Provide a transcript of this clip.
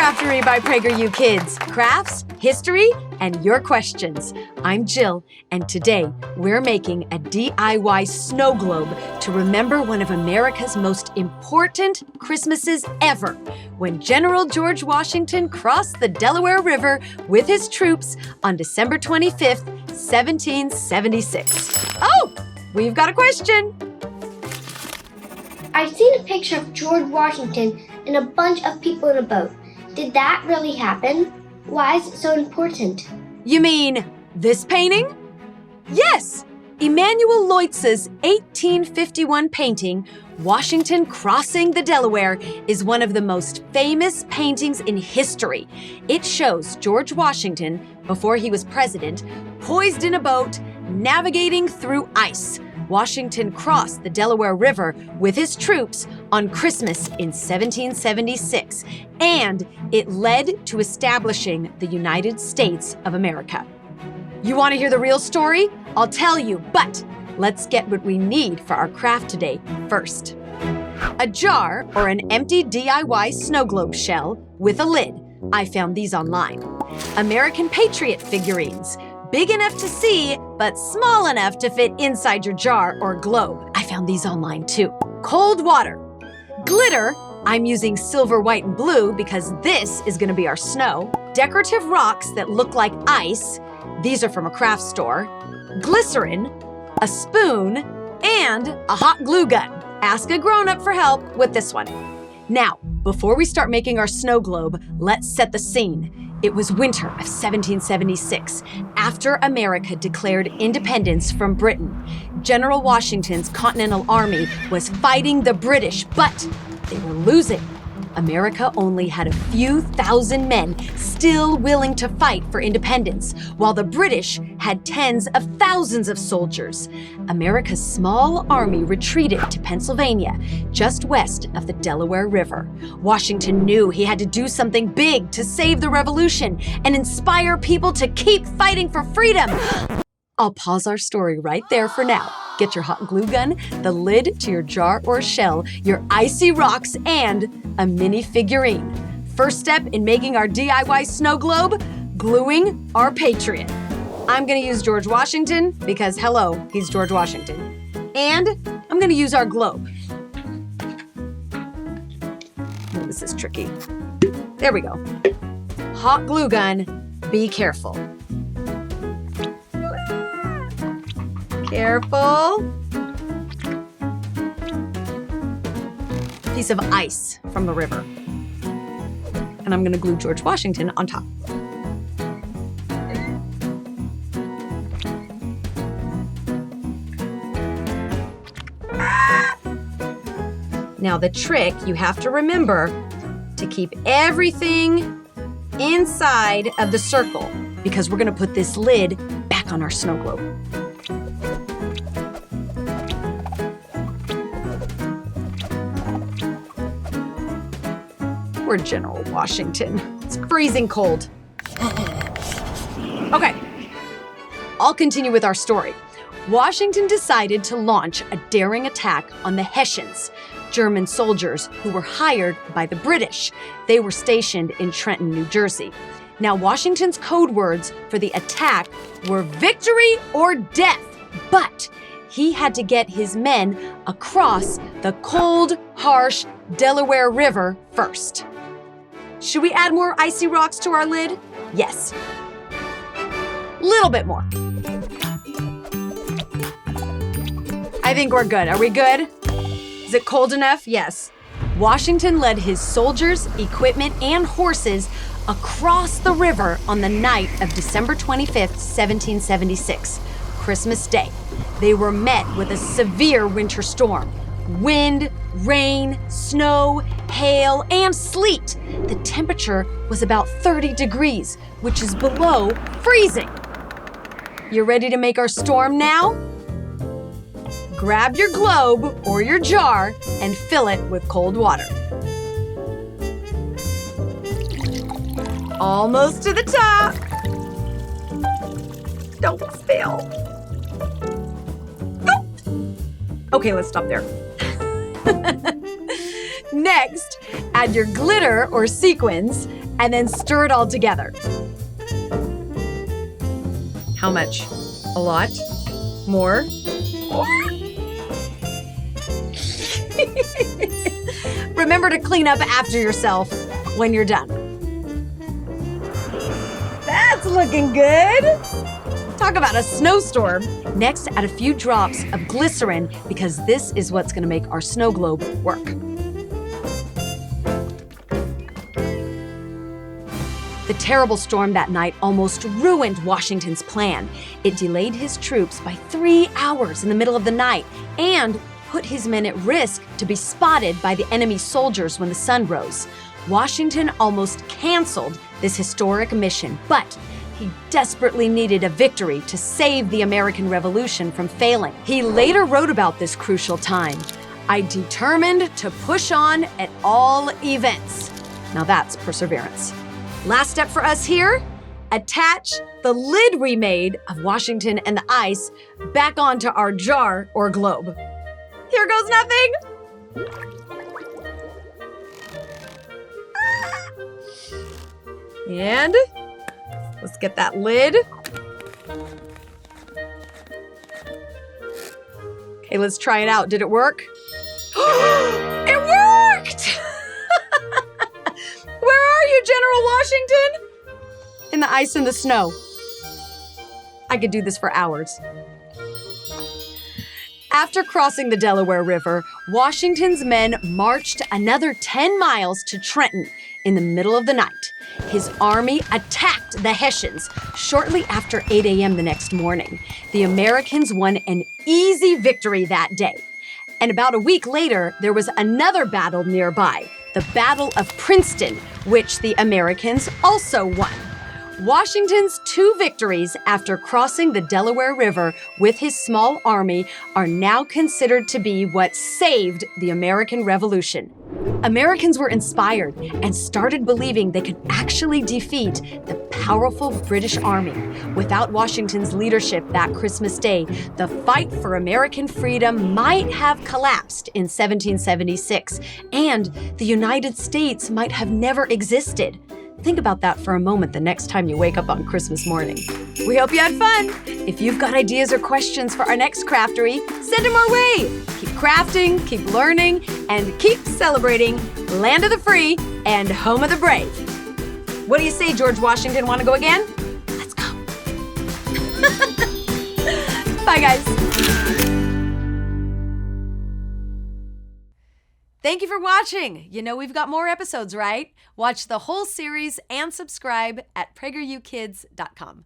Craftory by PragerU Kids. Crafts, history, and your questions. I'm Jill, and today we're making a DIY snow globe to remember one of America's most important Christmases ever, when General George Washington crossed the Delaware River with his troops on December 25th, 1776. Oh, we've got a question. I've seen a picture of George Washington and a bunch of people in a boat. Did that really happen? Why is it so important? You mean this painting? Yes! Emanuel Leutitz's 1851 painting, Washington Crossing the Delaware, is one of the most famous paintings in history. It shows George Washington, before he was president, poised in a boat, navigating through ice. Washington crossed the Delaware River with his troops on Christmas in 1776, and it led to establishing the United States of America. You want to hear the real story? I'll tell you, but let's get what we need for our craft today first. A jar or an empty DIY snow globe shell with a lid. I found these online. American Patriot figurines. Big enough to see, but small enough to fit inside your jar or globe. I found these online too. Cold water. Glitter. I'm using silver, white, and blue because this is gonna be our snow. Decorative rocks that look like ice. These are from a craft store. Glycerin, a spoon, and a hot glue gun. Ask a grown-up for help with this one. Now, before we start making our snow globe, let's set the scene. It was winter of 1776, after America declared independence from Britain. General Washington's Continental Army was fighting the British, but they were losing. America only had a few thousand men still willing to fight for independence, while the British had tens of thousands of soldiers. America's small army retreated to Pennsylvania, just west of the Delaware River. Washington knew he had to do something big to save the revolution and inspire people to keep fighting for freedom. I'll pause our story right there for now. Get your hot glue gun, the lid to your jar or shell, your icy rocks, and a mini figurine. First step in making our DIY snow globe, gluing our Patriot. I'm gonna use George Washington because, hello, he's George Washington. And I'm gonna use our globe. Oh, this is tricky. There we go. Hot glue gun, be careful. Careful. Piece of ice from the river. And I'm gonna glue George Washington on top. Now the trick, you have to remember to keep everything inside of the circle because we're gonna put this lid back on our snow globe. Poor General Washington. It's freezing cold. Okay, I'll continue with our story. Washington decided to launch a daring attack on the Hessians, German soldiers who were hired by the British. They were stationed in Trenton, New Jersey. Now, Washington's code words for the attack were victory or death, but he had to get his men across the cold, harsh Delaware River first. Should we add more icy rocks to our lid? Yes. Little bit more. I think we're good. Are we good? Is it cold enough? Yes. Washington led his soldiers, equipment, and horses across the river on the night of December 25th, 1776, Christmas Day. They were met with a severe winter storm. Wind, rain, snow, hail, and sleet. The temperature was about 30 degrees, which is below freezing. You ready to make our storm now? Grab your globe or your jar and fill it with cold water. Almost to the top. Don't spill. Oh. Okay, let's stop there. Next, add your glitter or sequins and then stir it all together. How much? A lot? More? Remember to clean up after yourself when you're done. That's looking good. Talk about a snowstorm. Next, add a few drops of glycerin because this is what's going to make our snow globe work. The terrible storm that night almost ruined Washington's plan. It delayed his troops by 3 hours in the middle of the night and put his men at risk to be spotted by the enemy soldiers when the sun rose. Washington almost canceled this historic mission, but he desperately needed a victory to save the American Revolution from failing. He later wrote about this crucial time. "I determined to push on at all events." Now that's perseverance. Last step for us here, attach the lid we made of Washington and the ice back onto our jar or globe. Here goes nothing. And let's get that lid. Okay, let's try it out. Did it work? It worked! Where are you, General Washington? In the ice and the snow. I could do this for hours. After crossing the Delaware River, Washington's men marched another 10 miles to Trenton in the middle of the night. His army attacked the Hessians shortly after 8 a.m. the next morning. The Americans won an easy victory that day. And about a week later, there was another battle nearby, the Battle of Princeton, which the Americans also won. Washington's 2 victories after crossing the Delaware River with his small army are now considered to be what saved the American Revolution. Americans were inspired and started believing they could actually defeat the powerful British Army. Without Washington's leadership that Christmas Day, the fight for American freedom might have collapsed in 1776, and the United States might have never existed. Think about that for a moment the next time you wake up on Christmas morning. We hope you had fun. If you've got ideas or questions for our next Craftory, send them our way. Keep crafting, keep learning, and keep celebrating land of the free and home of the brave. What do you say, George Washington? Want to go again? Let's go. Bye, guys. Thank you for watching. You know we've got more episodes, right? Watch the whole series and subscribe at PragerUkids.com.